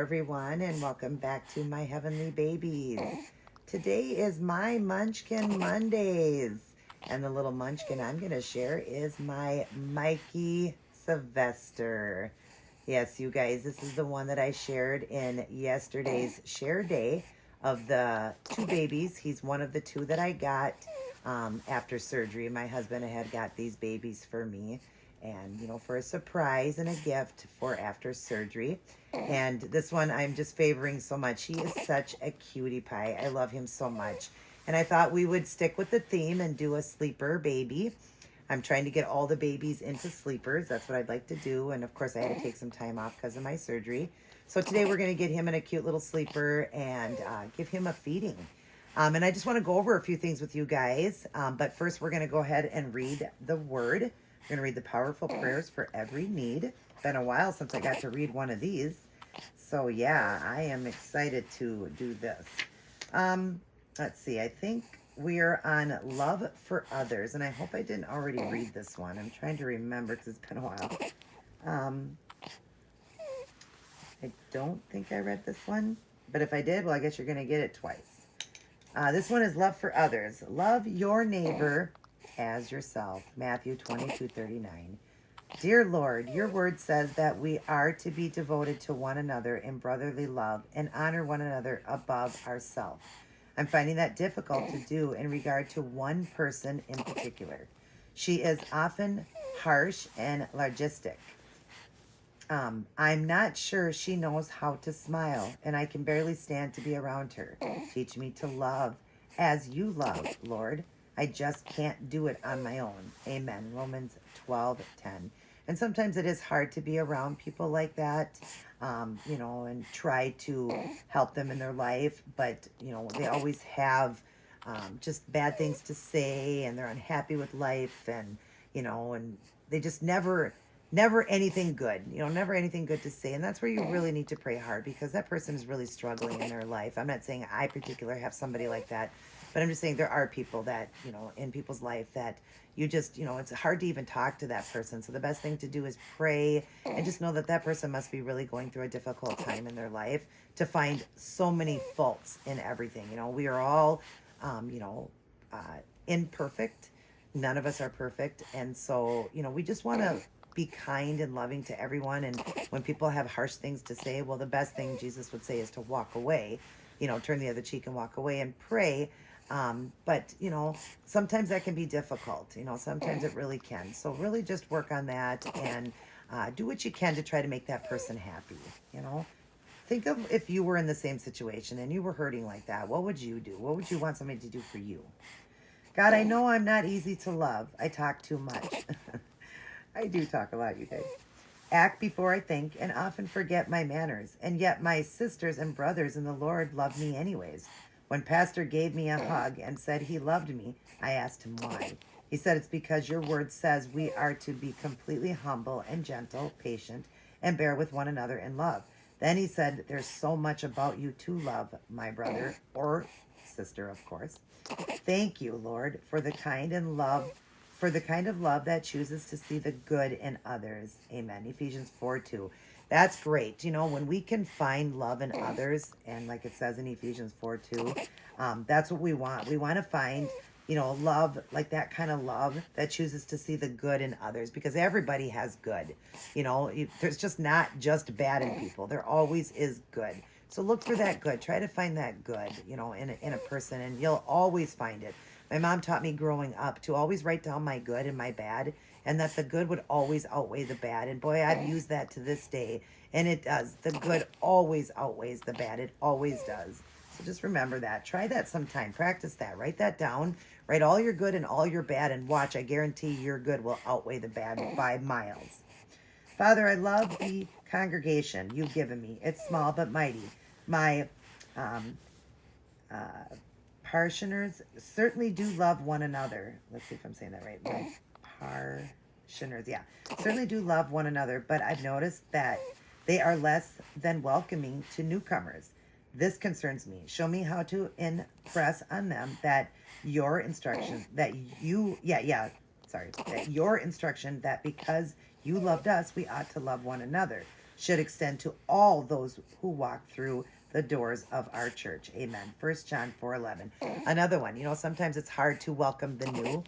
everyone, and welcome back to my heavenly babies. Today is my Munchkin Mondays, and the little munchkin I'm going to share is my Mikey Sylvester. Yes, you guys, this is the one that I shared in yesterday's share day of the two babies. He's one of the two that I got after surgery. My husband had got these babies for me, and for a surprise and a gift for after surgery. And this one I'm just favoring so much. He is such a cutie pie. I love him so much. And I thought we would stick with the theme and do a sleeper baby. I'm trying to get all the babies into sleepers. That's what I'd like to do. And of course I had to take some time off because of my surgery. So today we're going to get him in a cute little sleeper and give him a feeding. And I just want to go over a few things with you guys. But first we're going to go ahead and read the word. We're going to read the powerful prayers for every need. It's been a while since I got to read one of these. So yeah, I am excited to do this. Let's see, I think we are on love for others. And I hope I didn't already read this one. I'm trying to remember because it's been a while. I don't think I read this one. But if I did, well, I guess you're going to get it twice. This one is love for others. Love your neighbor as yourself. Matthew 22:39. Dear Lord, your word says that we are to be devoted to one another in brotherly love and honor one another above ourselves. I'm finding that difficult to do in regard to one person in particular. She is often harsh and logistic. I'm not sure she knows how to smile, and I can barely stand to be around her. Teach me to love as you love, Lord. I just can't do it on my own. Amen. Romans 12:10. And sometimes it is hard to be around people like that, and try to help them in their life. But, they always have just bad things to say, and they're unhappy with life, and they just never anything good, never anything good to say. And that's where you really need to pray hard, because that person is really struggling in their life. I'm not saying I particularly have somebody like that, but I'm just saying there are people that, in people's life that you just, it's hard to even talk to that person. So the best thing to do is pray and just know that that person must be really going through a difficult time in their life to find so many faults in everything. We are all, imperfect. None of us are perfect. And so, we just want to be kind and loving to everyone. And when people have harsh things to say, well, the best thing Jesus would say is to walk away, turn the other cheek and walk away and pray. But sometimes that can be difficult, sometimes it really can. So really just work on that and do what you can to try to make that person happy. Think of if you were in the same situation and you were hurting like that. What would you do? What would you want somebody to do for you? God, I know I'm not easy to love. I talk too much. I do talk a lot, you guys. Act before I think and often forget my manners. And yet my sisters and brothers in the Lord love me anyways. When Pastor gave me a hug and said he loved me, I asked him why. He said it's because your word says we are to be completely humble and gentle, patient, and bear with one another in love. Then he said, there's so much about you to love, my brother, or sister, of course. Thank you, Lord, for the kind of love that chooses to see the good in others. Amen. Ephesians 4:2. That's great. When we can find love in others, and like it says in Ephesians 4:2, that's what we want. We want to find, love, like that kind of love that chooses to see the good in others, because everybody has good. There's just not just bad in people. There always is good. So look for that good. Try to find that good, in a person, and you'll always find it. My mom taught me growing up to always write down my good and my bad, and that the good would always outweigh the bad. And boy, I've used that to this day, and it does. The good always outweighs the bad. It always does. So just remember that. Try that sometime. Practice that. Write that down. Write all your good and all your bad, and watch. I guarantee your good will outweigh the bad by miles. Father, I love the congregation you've given me. It's small but mighty. My parishioners certainly do love one another. Let's see if I'm saying that right. My parishioners, yeah, certainly do love one another, but I've noticed that they are less than welcoming to newcomers. This concerns me. Show me how to impress on them that your instruction, that your instruction that because you loved us, we ought to love one another. should extend to all those who walk through the doors of our church. Amen. 1 John 4:11. Another one, sometimes it's hard to welcome the new,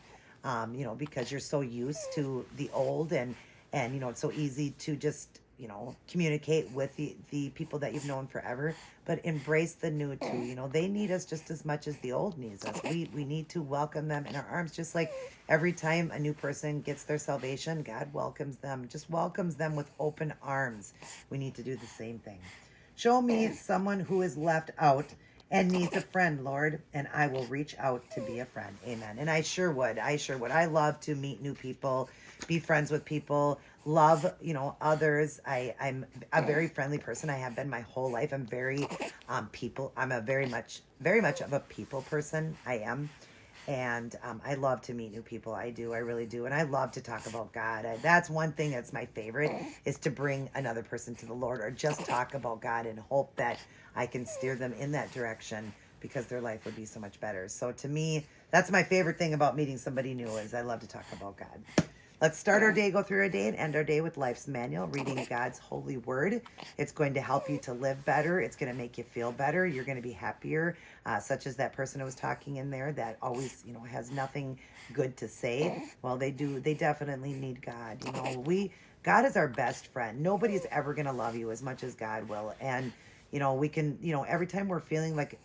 because you're so used to the old, and it's so easy to just, communicate with the people that you've known forever, but embrace the new too. They need us just as much as the old needs us. We need to welcome them in our arms, just like every time a new person gets their salvation, God welcomes them, just welcomes them with open arms. We need to do the same thing. Show me someone who is left out and needs a friend, Lord, and I will reach out to be a friend. Amen. And I sure would. I love to meet new people, be friends with people, love, others. I'm a very friendly person. I have been my whole life. I'm very I'm a very much of a people person. I am. And I love to meet new people. I do. I really do. And I love to talk about God. That's one thing that's my favorite, is to bring another person to the Lord, or just talk about God and hope that I can steer them in that direction, because their life would be so much better. So to me, that's my favorite thing about meeting somebody new, is I love to talk about God. Let's start our day, go through our day, and end our day with Life's Manual, reading God's holy word. It's going to help you to live better. It's going to make you feel better. You're going to be happier, such as that person who was talking in there that always, has nothing good to say. Well, they do. They definitely need God. God is our best friend. Nobody's ever going to love you as much as God will. And, we can, every time we're feeling like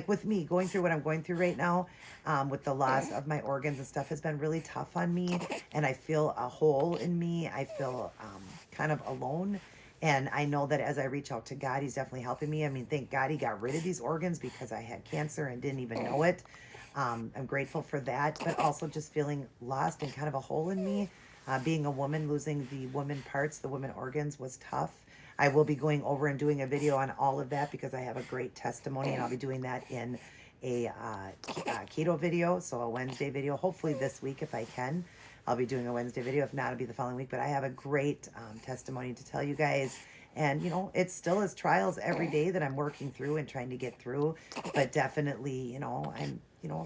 with me going through what I'm going through right now, with the loss of my organs and stuff, has been really tough on me, and I feel a hole in me. I feel kind of alone, and I know that as I reach out to God, he's definitely helping me. I mean, thank God he got rid of these organs, because I had cancer and didn't even know it. I'm grateful for that, but also just feeling lost and kind of a hole in me. Being a woman, losing the woman parts, the woman organs, was tough. I will be going over and doing a video on all of that, because I have a great testimony, and I'll be doing that in a keto video, so a Wednesday video, hopefully this week if I can. I'll be doing a Wednesday video. If not, it'll be the following week, but I have a great testimony to tell you guys. And, it still is trials every day that I'm working through and trying to get through, but definitely, I'm,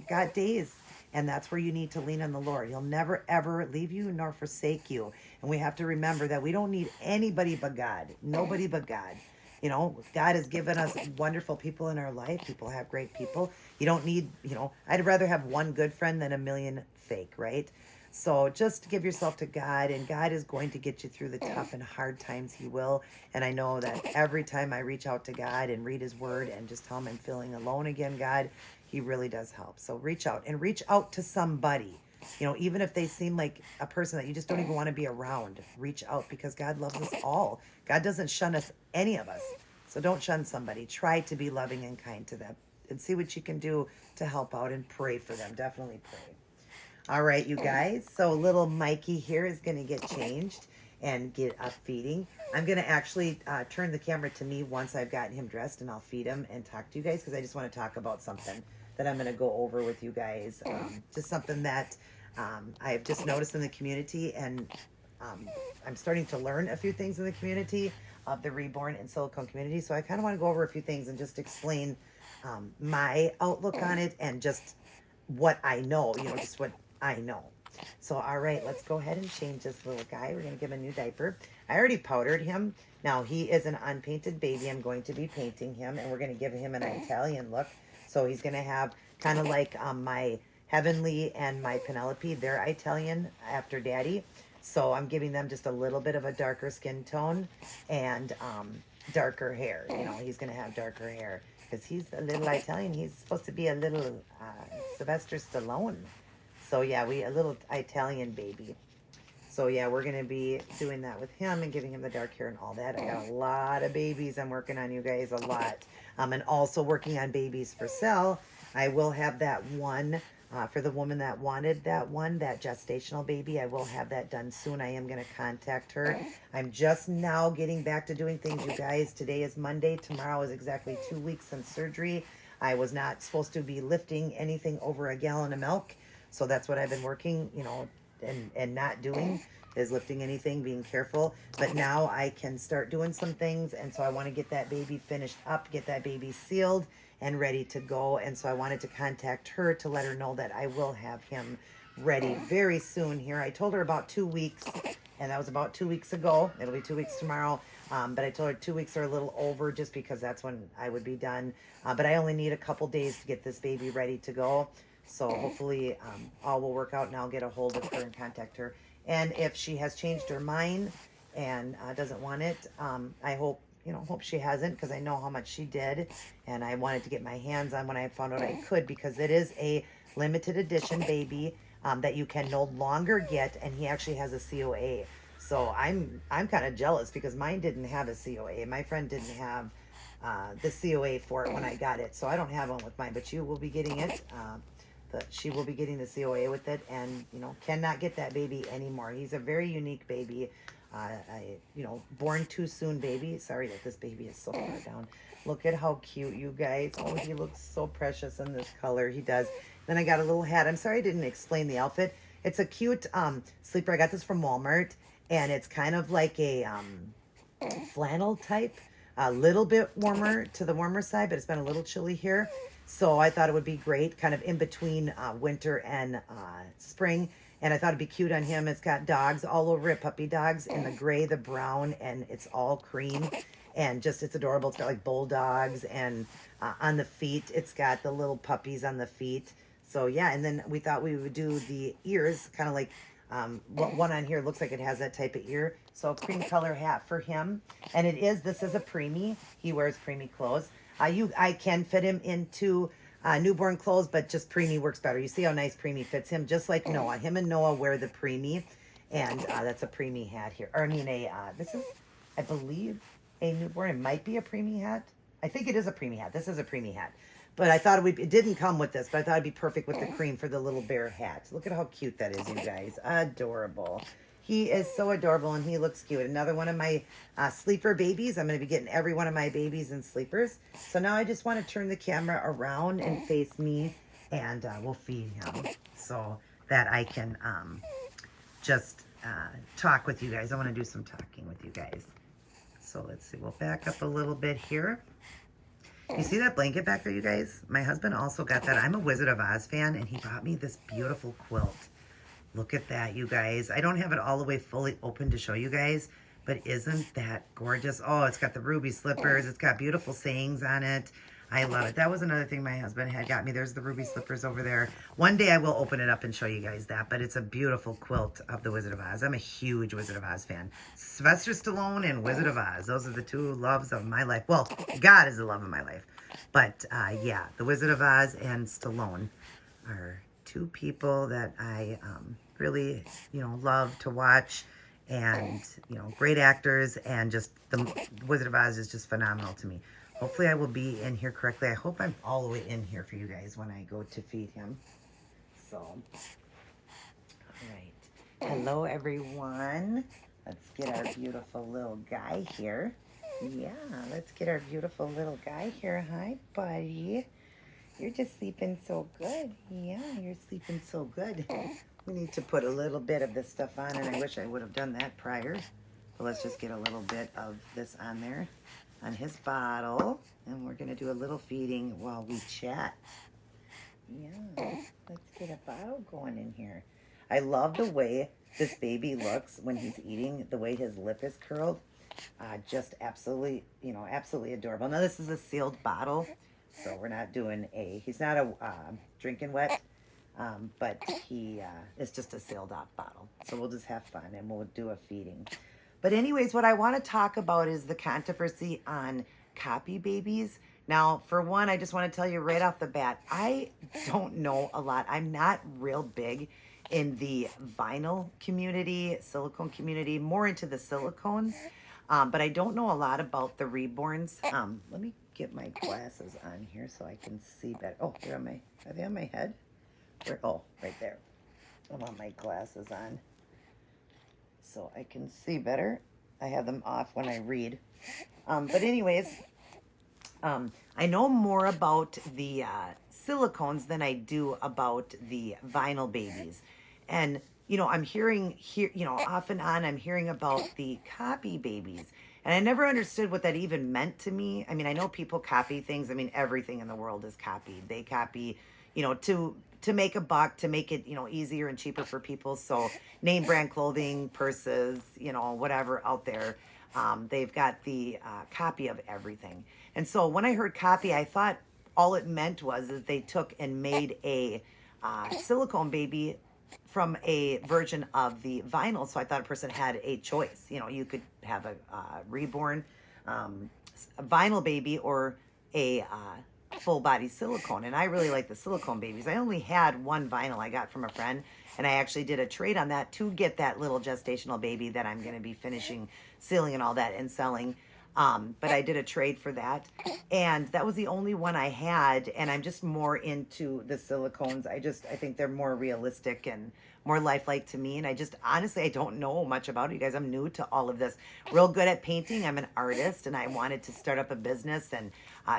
got days. And that's where you need to lean on the Lord. He'll never, ever leave you nor forsake you. And we have to remember that we don't need anybody but God. Nobody but God. God has given us wonderful people in our life. People have great people. You don't need, I'd rather have one good friend than a million fake, right? So just give yourself to God, and God is going to get you through the tough and hard times. He will. And I know that every time I reach out to God and read his word and just tell him I'm feeling alone again, God, he really does help. So reach out to somebody. Even if they seem like a person that you just don't even want to be around, reach out, because God loves us all. God doesn't shun us, any of us. So don't shun somebody. Try to be loving and kind to them, and see what you can do to help out, and pray for them. Definitely pray. All right, you guys. So little Mikey here is going to get changed and get a feeding. I'm going to actually turn the camera to me once I've gotten him dressed, and I'll feed him and talk to you guys, because I just want to talk about something that I'm going to go over with you guys. Just something that I've just noticed in the community, and I'm starting to learn a few things in the community of the Reborn and Silicone community. So I kind of want to go over a few things and just explain my outlook on it, and just what I know, just what I know. So, all right, let's go ahead and change this little guy. We're going to give him a new diaper. I already powdered him. Now, he is an unpainted baby. I'm going to be painting him, and we're going to give him an Italian look. So he's going to have kind of like my Heavenly and my Penelope. They're Italian after Daddy. So I'm giving them just a little bit of a darker skin tone and darker hair. He's going to have darker hair because he's a little Italian. He's supposed to be a little Sylvester Stallone. So yeah, a little Italian baby. So yeah, we're going to be doing that with him and giving him the dark hair and all that. I got a lot of babies I'm working on, you guys, a lot. And also working on babies for sale. I will have that one for the woman that wanted that one, that gestational baby. I will have that done soon. I am going to contact her. I'm just now getting back to doing things, you guys. Today is Monday. Tomorrow is exactly 2 weeks since surgery. I was not supposed to be lifting anything over a gallon of milk. So that's what I've been working, and not doing, is lifting anything, being careful. But now I can start doing some things. And so I want to get that baby finished up, get that baby sealed and ready to go. And so I wanted to contact her to let her know that I will have him ready very soon here. I told her about 2 weeks, and that was about 2 weeks ago. It'll be 2 weeks tomorrow. But I told her 2 weeks are a little over just because that's when I would be done. But I only need a couple days to get this baby ready to go. So hopefully all will work out and I'll get a hold of her and contact her. And if she has changed her mind and doesn't want it, I hope she hasn't, because I know how much she did. And I wanted to get my hands on when I found out I could, because it is a limited edition baby that you can no longer get. And he actually has a COA. So I'm kind of jealous because mine didn't have a COA. My friend didn't have the COA for it when I got it. So I don't have one with mine, but you will be getting it. She will be getting the COA with it, and cannot get that baby anymore. He's a very unique baby. Born too soon baby. Sorry that this baby is so far down. Look at how cute, you guys. Oh, he looks so precious in this color. He does. Then I got a little hat. I'm sorry I didn't explain the outfit. It's a cute sleeper. I got this from Walmart, and it's kind of like a flannel type. A little bit warmer to the warmer side, but it's been a little chilly here. So I thought it would be great, kind of in between winter and spring. And I thought it'd be cute on him. It's got dogs all over it, puppy dogs, in the gray, the brown, and it's all cream. And just, it's adorable. It's got like bulldogs, and on the feet, it's got the little puppies on the feet. So yeah, and then we thought we would do the ears, kind of like one on here looks like it has that type of ear. So a cream color hat for him. And this is a preemie. He wears preemie clothes. I can fit him into newborn clothes, but just preemie works better. You see how nice preemie fits him, just like Noah. Him and Noah wear the preemie, and that's a preemie hat here. Or I mean, this is, I believe, a newborn. It might be a preemie hat. I think it is a preemie hat. This is a preemie hat. But I thought it didn't come with this, but I thought it'd be perfect with the cream for the little bear hat. Look at how cute that is, you guys. Adorable. He is so adorable, and he looks cute. Another one of my sleeper babies. I'm going to be getting every one of my babies in sleepers. So now I just want to turn the camera around and face me, and we'll feed him so that I can just talk with you guys. I want to do some talking with you guys. So let's see. We'll back up a little bit here. You see that blanket back there, you guys? My husband also got that. I'm a Wizard of Oz fan, and he brought me this beautiful quilt. Look at that, you guys. I don't have it all the way fully open to show you guys, but isn't that gorgeous? Oh, it's got the ruby slippers. It's got beautiful sayings on it. I love it. That was another thing my husband had got me. There's the ruby slippers over there. One day I will open it up and show you guys that, but it's a beautiful quilt of the Wizard of Oz. I'm a huge Wizard of Oz fan. Sylvester Stallone and Wizard of Oz. Those are the two loves of my life. Well, God is the love of my life. But yeah, the Wizard of Oz and Stallone are two people that I really, love to watch, and, great actors, and just the Wizard of Oz is just phenomenal to me. Hopefully I will be in here correctly. I hope I'm all the way in here for you guys when I go to feed him. So, all right. Hello, everyone. Let's get our beautiful little guy here. Yeah, let's get our beautiful little guy here. Hi, buddy. You're just sleeping so good. Yeah, you're sleeping so good. We need to put a little bit of this stuff on, and I wish I would have done that prior. But let's just get a little bit of this on there, on his bottle, and we're going to do a little feeding while we chat. Yeah, let's get a bottle going in here. I love the way this baby looks when he's eating, the way his lip is curled. Just absolutely, absolutely adorable. Now, this is a sealed bottle, so we're not doing he's not a drinking wet, but he is just a sealed off bottle. So we'll just have fun, and we'll do a feeding. But anyways, what I want to talk about is the controversy on copy babies. Now, for one, I just want to tell you right off the bat, I don't know a lot. I'm not real big in the vinyl community, silicone community, more into the silicones. But I don't know a lot about the Reborns. Let me get my glasses on here so I can see better. Oh, are they on my head? Oh, right there. I want my glasses on so I can see better. I have them off when I read. But anyways, I know more about the silicones than I do about the vinyl babies. And, I'm hearing here, off and on, I'm hearing about the copy babies. And I never understood what that even meant to me. I mean, I know people copy things. I mean, everything in the world is copied. They copy, to make a buck, to make it, easier and cheaper for people. So name brand clothing, purses, whatever out there. They've got the copy of everything. And so when I heard copy, I thought all it meant was is they took and made a silicone baby from a version of the vinyl. So I thought a person had a choice. You know, you could have a Reborn vinyl baby or a full body silicone. And I really like the silicone babies. I only had one vinyl I got from a friend, and I actually did a trade on that to get that little gestational baby that I'm going to be finishing sealing and all that and selling. But I did a trade for that, and that was the only one I had. And I'm just more into the silicones. I think they're more realistic and more lifelike to me. And I just, honestly, I don't know much about it, you guys. I'm new to all of this. Real good at painting. I'm an artist, and I wanted to start up a business and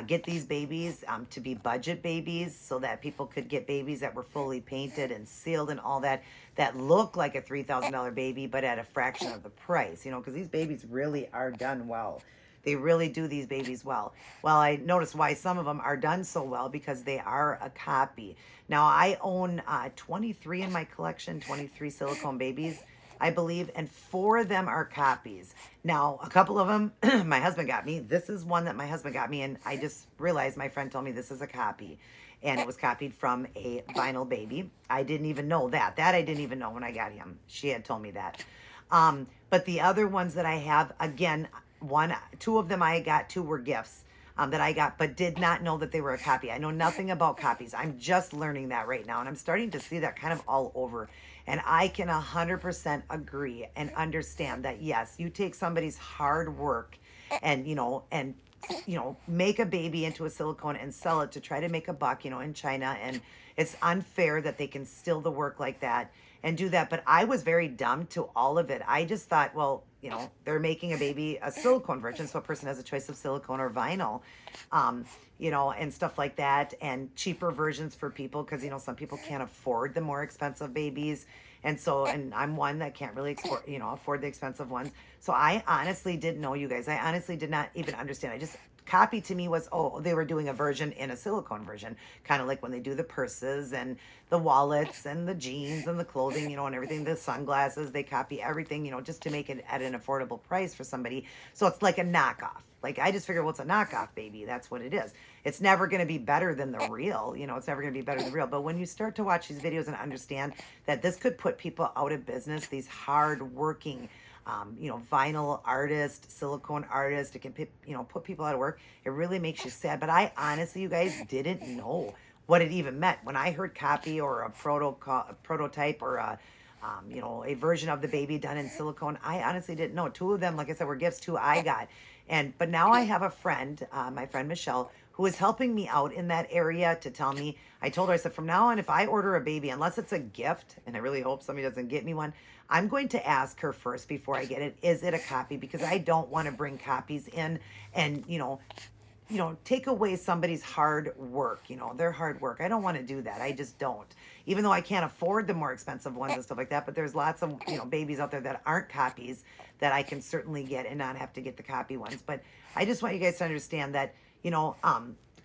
get these babies to be budget babies so that people could get babies that were fully painted and sealed and all that, that look like a $3,000 baby, but at a fraction of the price, you know, because these babies really are done well. They really do these babies well. Well, I noticed why some of them are done so well, because they are a copy. Now, I own 23 in my collection, 23 silicone babies, I believe, and 4 of them are copies. Now, a couple of them, my husband got me. This is one that my husband got me, and I just realized my friend told me this is a copy, and it was copied from a vinyl baby. I didn't even know that. That I didn't even know when I got him. She had told me that. But the other ones that I have, again, 2 of them I got, 2 were gifts that I got, but did not know that they were a copy. I know nothing about copies. I'm just learning that right now, and I'm starting to see that kind of all over. And I can 100% agree and understand that, yes, you take somebody's hard work and, make a baby into a silicone and sell it to try to make a buck, in China. And it's unfair that they can steal the work like that and do that. But I was very dumb to all of it. I just thought, well, they're making a silicone version, so a person has a choice of silicone or vinyl, and stuff like that, and cheaper versions for people, because, some people can't afford the more expensive babies. And so, and I'm one that can't really afford the expensive ones. So I honestly didn't know, you guys. I honestly did not even understand. Copy to me was, they were doing a version in a silicone version, kind of like when they do the purses and the wallets and the jeans and the clothing, and everything, the sunglasses, they copy everything, just to make it at an affordable price for somebody. So it's like a knockoff. Like, I just figured, well, it's a knockoff, baby. That's what it is. It's never going to be better than the real, it's never going to be better than the real. But when you start to watch these videos and understand that this could put people out of business, these hard-working vinyl artist, silicone artist, it can put people out of work. It really makes you sad. But I honestly, you guys, didn't know what it even meant. When I heard copy or a prototype or a version of the baby done in silicone, I honestly didn't know. 2 of them, like I said, were gifts. 2 I got. But now I have a friend, my friend Michelle, who is helping me out in that area to tell me. I told her, I said, from now on, if I order a baby, unless it's a gift, and I really hope somebody doesn't get me one, I'm going to ask her first before I get it, is it a copy? Because I don't want to bring copies in and, take away somebody's hard work, their hard work. I don't want to do that. I just don't. Even though I can't afford the more expensive ones and stuff like that, but there's lots of, babies out there that aren't copies that I can certainly get and not have to get the copy ones. But I just want you guys to understand that,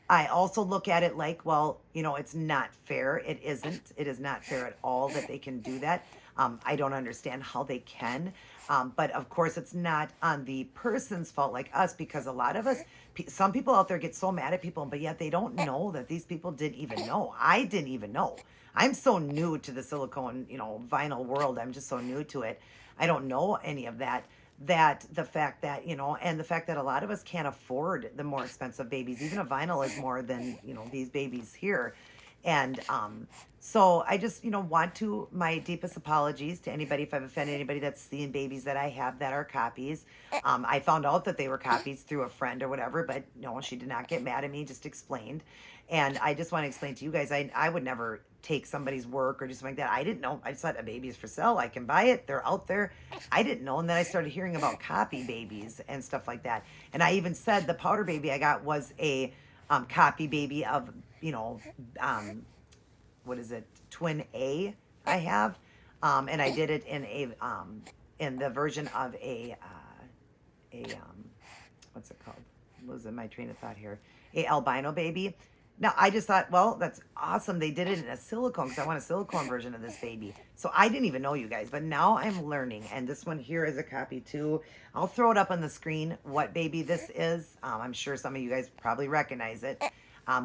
I also look at it like, well, it's not fair. It isn't. It is not fair at all that they can do that. I don't understand how they can. But of course, it's not on the person's fault like us, because a lot of us, some people out there get so mad at people, but yet they don't know that these people didn't even know. I didn't even know. I'm so new to the silicone, vinyl world. I'm just so new to it. I don't know any of that. That the fact that, and the fact that a lot of us can't afford the more expensive babies. Even a vinyl is more than, these babies here. And so I just, want to, my deepest apologies to anybody if I've offended anybody that's seeing babies that I have that are copies. I found out that they were copies through a friend or whatever, but no, she did not get mad at me, just explained. And I just want to explain to you guys, I would never take somebody's work or do something like that. I didn't know. I just thought a baby is for sale. I can buy it. They're out there. I didn't know. And then I started hearing about copy babies and stuff like that. And I even said the powder baby I got was a copy baby of, what is it? Twin A I have. And I did it in the version of what's it called? I'm losing my train of thought here. A albino baby. Now, I just thought, well, that's awesome. They did it in a silicone because I want a silicone version of this baby. So I didn't even know, you guys, but now I'm learning. And this one here is a copy too. I'll throw it up on the screen what baby this is. I'm sure some of you guys probably recognize it.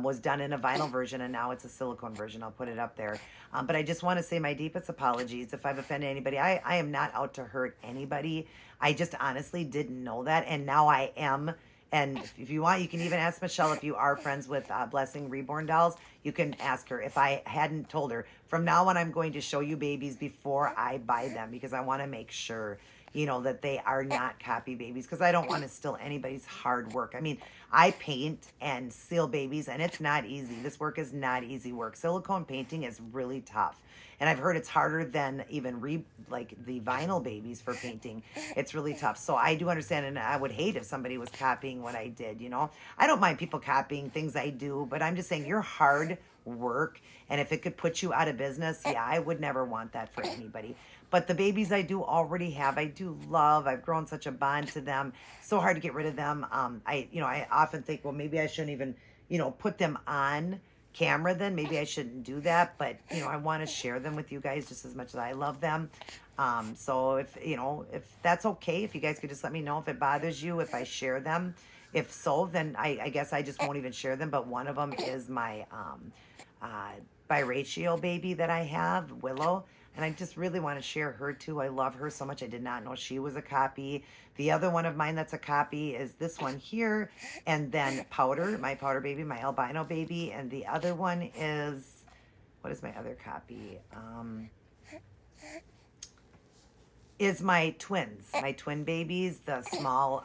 Was done in a vinyl version and now it's a silicone version. I'll put it up there. But I just want to say my deepest apologies if I've offended anybody. I am not out to hurt anybody. I just honestly didn't know that. And now I am. And if you want, you can even ask Michelle if you are friends with Blessing Reborn Dolls. You can ask her. If I hadn't told her, from now on, I'm going to show you babies before I buy them because I want to make sure, you know, that they are not copy babies because I don't want to steal anybody's hard work. I mean, I paint and seal babies and it's not easy. This work is not easy work. Silicone painting is really tough. And I've heard it's harder than even like the vinyl babies for painting. It's really tough. So I do understand, and I would hate if somebody was copying what I did, you know. I don't mind people copying things I do, but I'm just saying your hard work, and if it could put you out of business, yeah, I would never want that for anybody. But the babies I do already have, I do love. I've grown such a bond to them. So hard to get rid of them. I often think, well, maybe I shouldn't even, put them on camera then. Maybe I shouldn't do that. But, I want to share them with you guys just as much as I love them. So if that's okay, if you guys could just let me know if it bothers you, if I share them. If so, then I guess I just won't even share them. But one of them is my biratio baby that I have, Willow. And I just really want to share her too. I love her so much. I did not know she was a copy. The other one of mine that's a copy is this one here. And then Powder, my Powder baby, my albino baby. And the other one is, what is my other copy? Is my twins, my twin babies, the small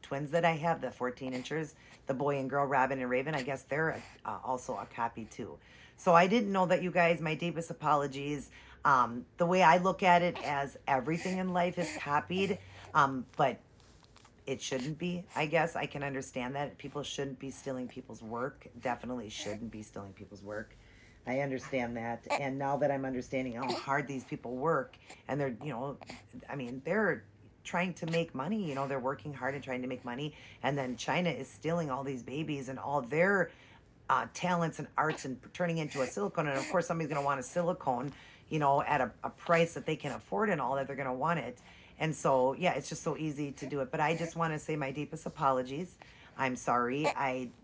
twins that I have, the 14 inchers, the boy and girl, Robin and Raven. I guess they're also a copy too. So I didn't know that, you guys. My deepest apologies. The way I look at it, as everything in life is copied, but it shouldn't be. I guess I can understand that. People shouldn't be stealing people's work. Definitely shouldn't be stealing people's work. I understand that. And now that I'm understanding how hard these people work, and they're, they're trying to make money, they're working hard and trying to make money. And then China is stealing all these babies and all their talents and arts and turning into a silicone. And of course, somebody's going to want a silicone, at a price that they can afford and all that, they're going to want it. And so, yeah, it's just so easy to do it. But I just want to say my deepest apologies. I'm sorry.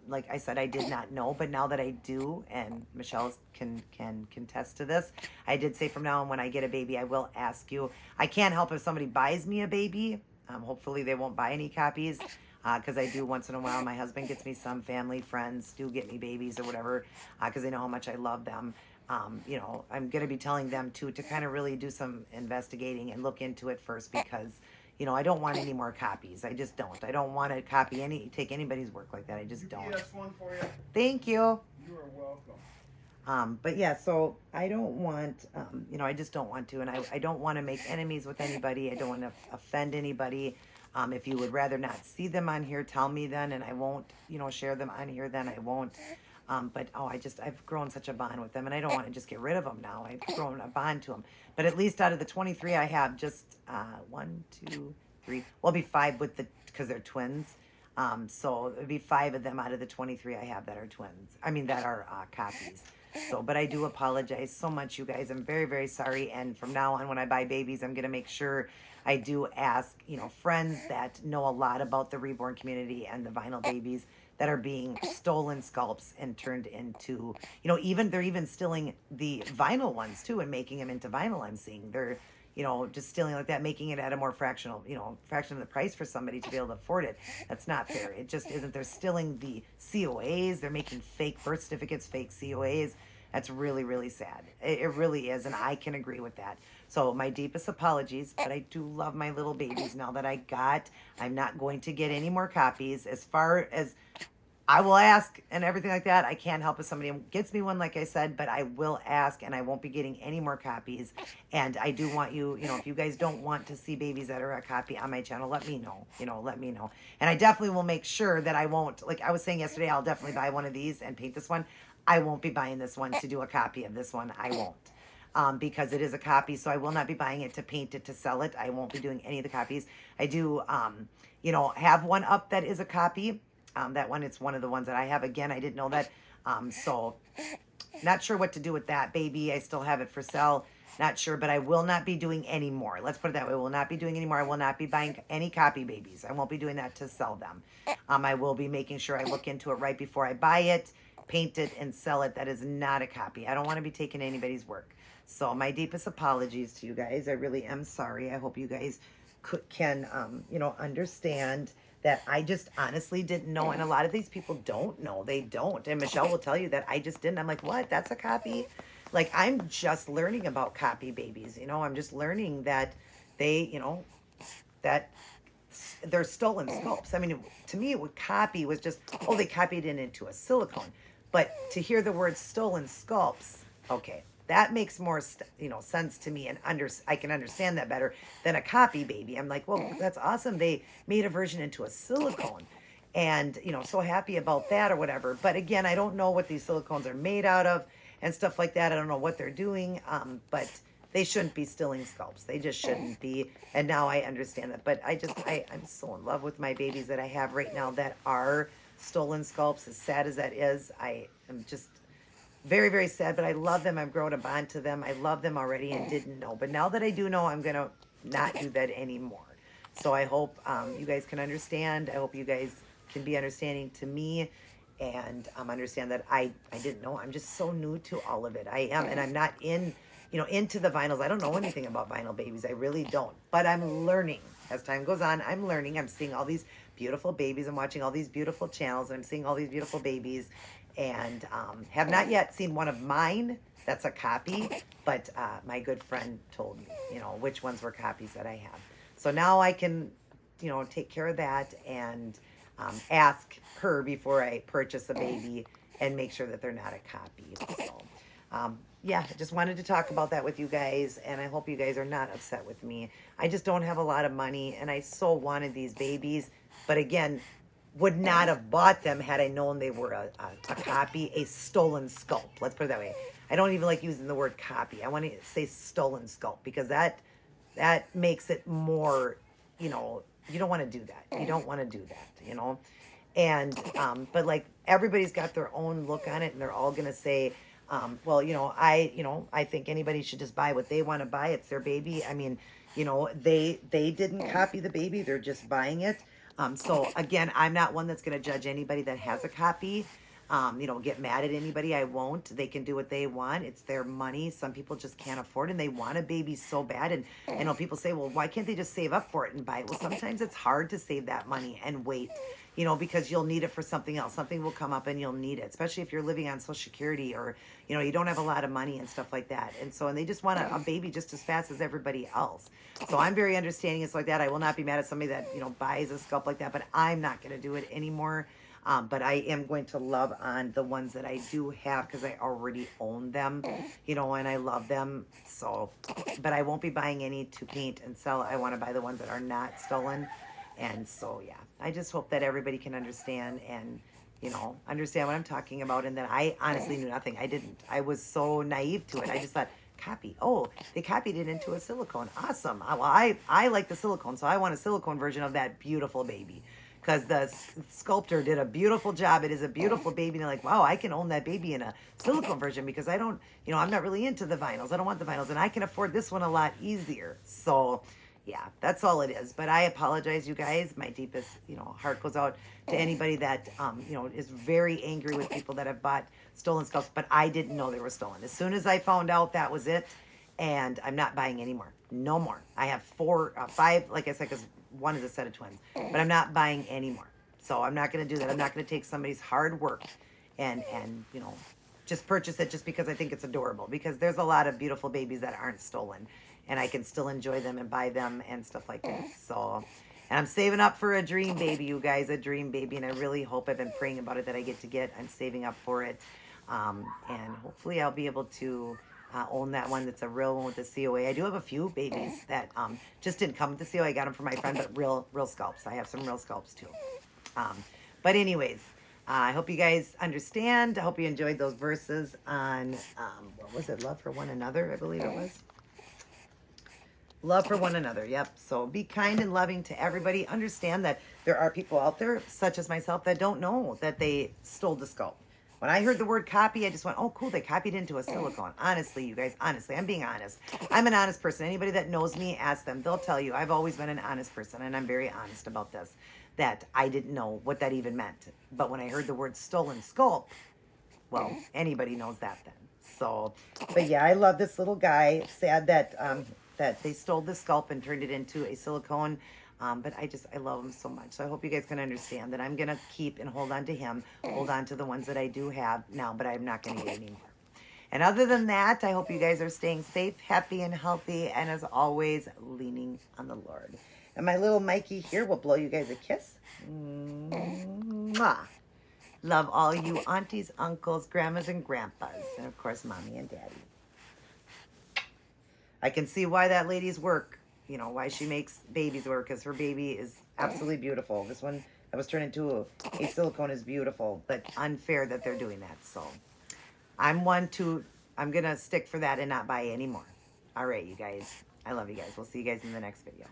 Like I said, I did not know, but now that I do, and Michelle can contest to this, I did say from now on when I get a baby, I will ask you. I can't help if somebody buys me a baby. Hopefully they won't buy any copies, because I do once in a while. My husband gets me some, family, friends do get me babies or whatever, because they know how much I love them. I'm going to be telling them to kind of really do some investigating and look into it first because, I don't want any more copies. I just don't. I don't want to take anybody's work like that. I just don't. Yes, one for you. Thank you. You are welcome. But yeah, so I don't want, I just don't want to. And I don't want to make enemies with anybody. I don't want to offend anybody. If you would rather not see them on here, tell me then, and I won't, share them on here, then I won't. But I've grown such a bond with them, and I don't want to just get rid of them now. I've grown a bond to them. But at least out of the 23 I have, just 1, 2, 3. Well, it'll be 5 because they're twins. So it'll be 5 of them out of the 23 I have that are twins. That are copies. So, but I do apologize so much, you guys. I'm very, very sorry. And from now on, when I buy babies, I'm going to make sure I do ask, friends that know a lot about the Reborn community and the vinyl babies that are being stolen scalps and turned into, they're even stealing the vinyl ones too and making them into vinyl. I'm seeing they're, just stealing like that, making it at a more fraction of the price for somebody to be able to afford it. That's not fair. It just isn't. They're stealing the COAs. They're making fake birth certificates, fake COAs. That's really, really sad. It really is. And I can agree with that. So my deepest apologies, but I do love my little babies now that I'm not going to get any more copies. As far as I will ask and everything like that, I can't help if somebody gets me one, like I said, but I will ask and I won't be getting any more copies. And I do want you, if you guys don't want to see babies that are a copy on my channel, let me know, let me know. And I definitely will make sure that I won't, like I was saying yesterday, I'll definitely buy one of these and paint this one. I won't be buying this one to do a copy of this one. I won't. Because it is a copy, so I will not be buying it to paint it, to sell it. I won't be doing any of the copies. I do, have one up that is a copy. That one, it's one of the ones that I have. Again, I didn't know that So not sure what to do with that baby. I still have it for sale. Not sure, but I will not be doing any more. Let's put it that way. I will not be doing any more. I will not be buying any copy babies. I won't be doing that to sell them. I will be making sure I look into it right before I buy it, paint it, and sell it. That is not a copy. I don't want to be taking anybody's work. So my deepest apologies to you guys. I really am sorry. I hope you guys can understand that I just honestly didn't know. And a lot of these people don't know. They don't. And Michelle will tell you that I just didn't. I'm like, what? That's a copy? Like, I'm just learning about copy babies. I'm just learning that they, that they're stolen sculpts. I mean, to me, copy was just, they copied it into a silicone. But to hear the word stolen sculpts, okay, that makes more, sense to me, and I can understand that better than a copy baby. I'm like, well, that's awesome. They made a version into a silicone, and so happy about that or whatever. But again, I don't know what these silicones are made out of and stuff like that. I don't know what they're doing, but they shouldn't be stealing sculpts. They just shouldn't be. And now I understand that. But I'm so in love with my babies that I have right now that are stolen sculpts. As sad as that is, I am just very, very sad, but I love them. I've grown a bond to them. I love them already and didn't know. But now that I do know, I'm going to not do that anymore. So I hope you guys can understand. I hope you guys can be understanding to me and understand that I didn't know. I'm just so new to all of it. I am, and I'm not into the vinyls. I don't know anything about vinyl babies. I really don't. But I'm learning. As time goes on, I'm learning. I'm seeing all these beautiful babies. I'm watching all these beautiful channels. I'm seeing all these beautiful babies. And have not yet seen one of mine that's a copy, but my good friend told me, which ones were copies that I have. So now I can, take care of that and ask her before I purchase a baby and make sure that they're not a copy. So, I just wanted to talk about that with you guys, and I hope you guys are not upset with me. I just don't have a lot of money, and I so wanted these babies, but again, would not have bought them had I known they were a copy, a stolen sculpt. Let's put it that way. I don't even like using the word copy. I want to say stolen sculpt because that makes it more, you don't want to do that. You don't want to do that, And, but like everybody's got their own look on it, and they're all going to say, I think anybody should just buy what they want to buy. It's their baby. I mean, they didn't copy the baby. They're just buying it. So again, I'm not one that's going to judge anybody that has a copy. Get mad at anybody. I won't. They can do what they want. It's their money. Some people just can't afford it, and they want a baby so bad. And I know people say, well, why can't they just save up for it and buy it? Well, sometimes it's hard to save that money and wait, because you'll need it for something else. Something will come up and you'll need it, especially if you're living on Social Security or, you don't have a lot of money and stuff like that. And so, and they just want a baby just as fast as everybody else. So I'm very understanding. It's like that. I will not be mad at somebody that, buys a sculpt like that, but I'm not going to do it anymore. But I am going to love on the ones that I do have because I already own them, and I love them. So, but I won't be buying any to paint and sell. I want to buy the ones that are not stolen. And so, I just hope that everybody can understand and, understand what I'm talking about. And that I honestly knew nothing. I didn't. I was so naive to it. I just thought, copy. Oh, they copied it into a silicone. Awesome. Well, I like the silicone, so I want a silicone version of that beautiful baby. Because the sculptor did a beautiful job. It is a beautiful baby. And they're like, wow, I can own that baby in a silicone version because I don't, I'm not really into the vinyls. I don't want the vinyls. And I can afford this one a lot easier. So, that's all it is. But I apologize, you guys. My deepest, heart goes out to anybody that, is very angry with people that have bought stolen sculpts. But I didn't know they were stolen. As soon as I found out, that was it. And I'm not buying any more. No more. I have 5, like I said, because one is a set of twins, but I'm not buying any more. So I'm not going to do that. I'm not going to take somebody's hard work and just purchase it just because I think it's adorable, because there's a lot of beautiful babies that aren't stolen and I can still enjoy them and buy them and stuff like that. So, and I'm saving up for a dream baby, you guys, a dream baby. And I really hope, I've been praying about it, that I get to get. I'm saving up for it. And hopefully I'll be able to own that one that's a real one with the COA. I do have a few babies that just didn't come with the COA. I got them from my friend, but real sculpts. I have some real sculpts too. But anyways, I hope you guys understand. I hope you enjoyed those verses on, what was it? Love for one another, I believe it was. Love for one another. Yep. So be kind and loving to everybody. Understand that there are people out there, such as myself, that don't know that they stole the sculpt. When I heard the word copy, I just went, oh, cool, they copied into a silicone. Honestly, you guys, honestly, I'm being honest. I'm an honest person. Anybody that knows me, ask them. They'll tell you I've always been an honest person, and I'm very honest about this, that I didn't know what that even meant. But when I heard the word stolen sculpt, well, anybody knows that then. So, but yeah, I love this little guy. Sad that that they stole the sculpt and turned it into a silicone. But I love him so much. So I hope you guys can understand that I'm going to keep and hold on to him, hold on to the ones that I do have now, but I'm not going to get any more. And other than that, I hope you guys are staying safe, happy, and healthy. And as always, leaning on the Lord. And my little Mikey here will blow you guys a kiss. Mwah. Love all you aunties, uncles, grandmas, and grandpas. And of course, mommy and daddy. I can see why that lady's work, you know, why she makes babies work, because her baby is absolutely beautiful. This one that was turned into a silicone is beautiful, but unfair that they're doing that. So I'm going to stick for that and not buy any more. All right, you guys. I love you guys. We'll see you guys in the next video.